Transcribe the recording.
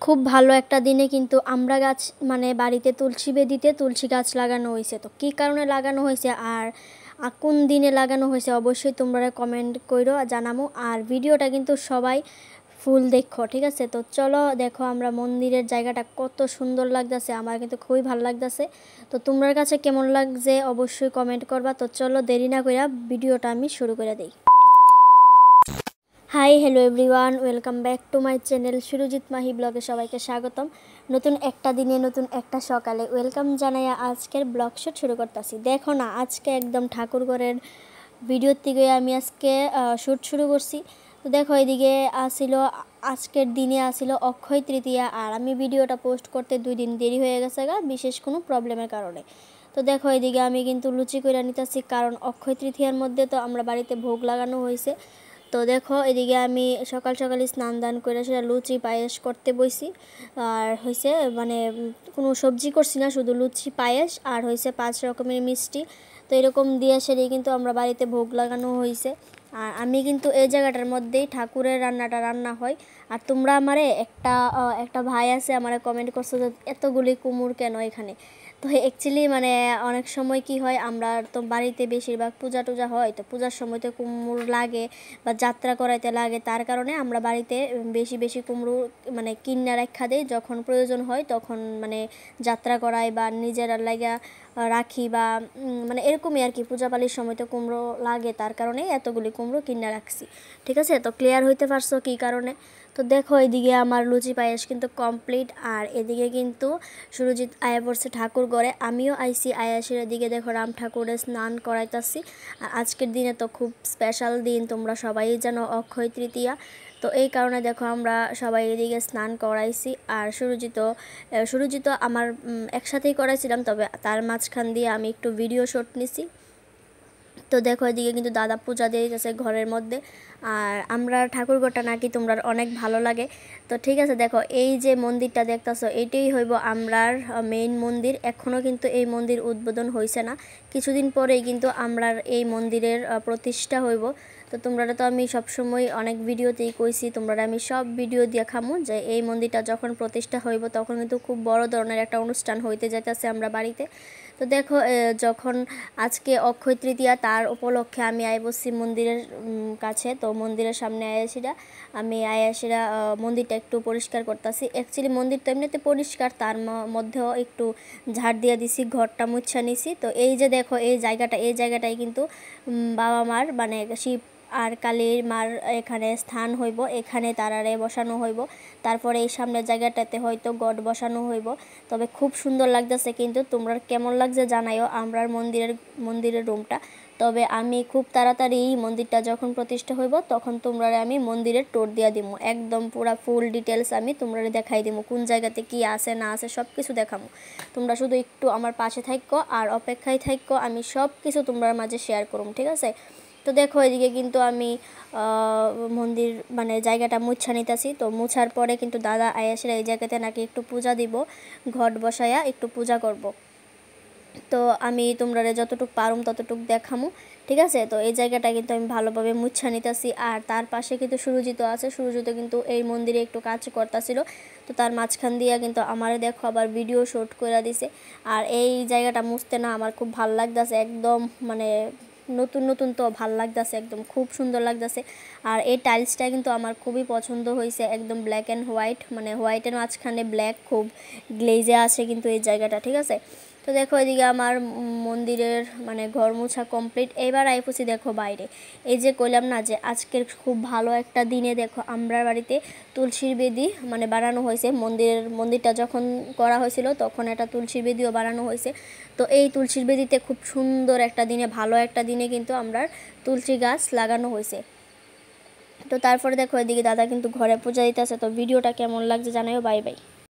খুব ভালো একটা দিনে কিন্তু আমরা গাছ মানে বাড়িতে তুলসী বেদিতে তুলসী গাছ লাগানো হয়েছে। তো কী কারণে লাগানো হয়েছে আর কোন দিনে লাগানো হয়েছে অবশ্যই তোমরা কমেন্ট করো জানামো। আর ভিডিওটা কিন্তু সবাই ফুল দেখো, ঠিক আছে? তো চলো দেখো আমরা মন্দিরের জায়গাটা কত সুন্দর লাগতেছে, আমার কিন্তু খুবই ভালো লাগতেছে। তো তোমার কাছে কেমন লাগছে অবশ্যই কমেন্ট করবা। তো চলো দেরি না করে ভিডিওটা আমি শুরু করে দিই। Hi hello everyone, welcome back to my channel Surajit Mahi ব্লগে সবাইকে স্বাগতম। নতুন একটা দিনে নতুন একটা সকালে ওয়েলকাম জানাই আজকের ব্লগ শুট শুরু করতেছি। দেখো না, আজকে একদম ঠাকুরঘরের ভিডিওর থেকে আমি আজকে শ্যুট শুরু করছি। তো দেখো এদিকে আজকের দিনে আসিল অক্ষয় তৃতীয়া, আর আমি ভিডিওটা পোস্ট করতে 2 দিন দেরি হয়ে গেছে বিশেষ কোনো প্রবলেমের কারণে। তো দেখো এদিকে আমি কিন্তু লুচি করে নিতেছি, কারণ অক্ষয় তৃতীয়ার মধ্যে তো আমরা বাড়িতে ভোগ লাগানো হয়েছে। তো দেখো এদিকে আমি সকাল সকালে স্নান দান করে সেটা লুচি পায়েস করতে বসি। আর হয়েছে মানে কোনো সবজি করছি না, শুধু লুচি পায়েস আর হয়েছে 5 রকমের মিষ্টি। তো এরকম দিয়ে সেটাই কিন্তু আমরা বাড়িতে ভোগ লাগানো হয়েছে। আর আমি কিন্তু এই জায়গাটার মধ্যেই ঠাকুরের রান্নাটা রান্না হয়। আর তোমরা আমারে একটা ভাই আছে আমারে কমেন্ট করছো যে এতগুলি কুমড় কেন এখানে। তো অ্যাকচুয়ালি মানে অনেক সময় কি হয়, আমরা তো বাড়িতে বেশিরভাগ পূজা টুজা হয়, তো পূজার সময় তো কুমড়ো লাগে বা যাত্রা করাইতে লাগে, তার কারণে আমরা বাড়িতে বেশি বেশি কুমড়ো মানে কিনে রাখা দেই। যখন প্রয়োজন হয় তখন মানে যাত্রা করাই বা নিজেরা লাগা রাখি বা মানে এরকমই আর কি। পূজাপালির সময় তো কুমড়ো লাগে, তার কারণে এতগুলি কুমড়ো কিনে রাখছি, ঠিক আছে? তো ক্লিয়ার হইতে পারছো কী কারণে। তো দেখো এদিকে আমার লুচি পায়েস কিন্তু কমপ্লিট, আর এদিকে কিন্তু সুরজিৎ আয়া পড়ছে ঠাকুর ঘরে, আমিও আইসি আয়াসের এদিকে দেখো রাম ঠাকুরের স্নান করাইতাছি। আর আজকের দিনে তো খুব স্পেশাল দিন, তোমরা সবাই জানো অক্ষয় তৃতীয়া। তো এই কারণে দেখো আমরা সবাই এদিকে স্নান করাইছি। আর সুরজিৎ আমার একসাথেই করাইছিলাম, তবে তার মাঝখান দিয়ে আমি একটু ভিডিও শুট নিছি। তো দেখো এদিকে কিন্তু দাদা পূজা দিয়ে যাচ্ছে ঘরের মধ্যে। আর আমরা ঠাকুরঘরটা নাকি তোমরা অনেক ভালো লাগে। তো ঠিক আছে, দেখো এই যে মন্দিরটা দেখতেছো এটাই হইব আমরার মেইন মন্দির। এখনও কিন্তু এই মন্দির উদ্বোধন হয়েছে না, কিছুদিন পরেই কিন্তু আমরার এই মন্দিরের প্রতিষ্ঠা হইব। তো তোমরা তো আমি সবসময় অনেক ভিডিওতেই কইছি, তোমরা আমি সব ভিডিও দেখামো যে এই মন্দিরটা যখন প্রতিষ্ঠা হইব তখন কিন্তু খুব বড় ধরনের একটা অনুষ্ঠান হইতে যাইতেছে আমরা বাড়িতে। তো দেখো যখন আজকে অক্ষয় তৃতীয়া, তার উপলক্ষে আমি আইবসি মন্দিরের কাছে। তো মন্দিরের সামনে আমি আয়াসিরা মন্দিরটা একটু পরিষ্কার করতেছি। অ্যাকচুয়ালি মন্দির তো এমনিতে পরিষ্কার, তার মধ্যেও একটু ঝাড় দিয়ে দিছি, ঘরটা মুছা নিছি। তো এই যে দেখো এই জায়গাটায় কিন্তু বাবা মার মানে শিব আর কালীর মার এখানে স্থান হইব, এখানে তারারে বসানো হইব। তারপরে এই সামনের জায়গাটাতে হয়তো গড বসানো হইব। তবে খুব সুন্দর লাগতেছে, কিন্তু তোমরা কেমন লাগছে জানাইও আমরার মন্দিরের রুমটা। তবে আমি খুব তাড়াতাড়ি মন্দিরটা যখন প্রতিষ্ঠা হইব তখন তোমরা আমি মন্দিরের ট্যুর দিয়ে দিব, একদম পুরা ফুল ডিটেলস আমি তোমরা দেখাই দিব, কোন জায়গাতে কি আছে না আছে সব কিছু দেখাবো। তোমরা শুধু একটু আমার পাশে থাকো আর অপেক্ষায় থাকো, আমি সব কিছু তোমরা মাঝে শেয়ার করুম, ঠিক আছে? তো দেখো এদিকে কিন্তু আমি মন্দির মানে জায়গাটা মুছা নিতেছি। তো মুছার পরে কিন্তু দাদা আয়াসের এই জায়গাতে নাকি একটু পূজা দিব, ঘট বসায়া একটু পূজা করব। তো আমি তোমরা যতটুকু পারুম ততটুকু দেখামু, ঠিক আছে? তো এই জায়গাটা কিন্তু আমি ভালোভাবে মুছা নিতেছি। আর তার পাশে কিন্তু সুরজিৎ আছে, সুরজিৎ কিন্তু এই মন্দিরে একটু কাজ করতেছিল। তো তার মাঝখান দিয়ে কিন্তু আমারে দেখো আবার ভিডিও শ্যুট করে দিছে। আর এই জায়গাটা মুছতে না আমার খুব ভালো লাগতেছে, একদম মানে নতুন নতুন তো ভাল লাগতেছে, একদম খুব সুন্দর লাগতেছে। আর এই টাইলসটা কিন্তু আমার খুবই পছন্দ হয়েছে, একদম ব্ল্যাক অ্যান্ড হোয়াইট, মানে হোয়াইটের মাঝখানে ব্ল্যাক, খুব গ্লেজে আছে কিন্তু এই জায়গাটা, ঠিক আছে? তো দেখো এদিকে আমার মন্দিরের মানে ঘর মোছা কমপ্লিট। এবার আইপুছি দেখো বাইরে, এই যে কইলাম না যে আজকের খুব ভালো একটা দিনে দেখো আমরা বাড়িতে তুলসীর বেদি মানে বানানো হয়েছে। মন্দিরটা যখন করা হয়েছিল তখন একটা তুলসীর বেদিও বানানো হয়েছে। তো এই তুলসীর বেদিতে খুব সুন্দর একটা দিনে, ভালো একটা দিনে কিন্তু আমরা তুলসী গাছ লাগানো হয়েছে। তো তারপরে দেখো এদিকে দাদা কিন্তু ঘরে পূজা দিতেছে। তো ভিডিওটা কেমন লাগছে জানাইও। Bye bye.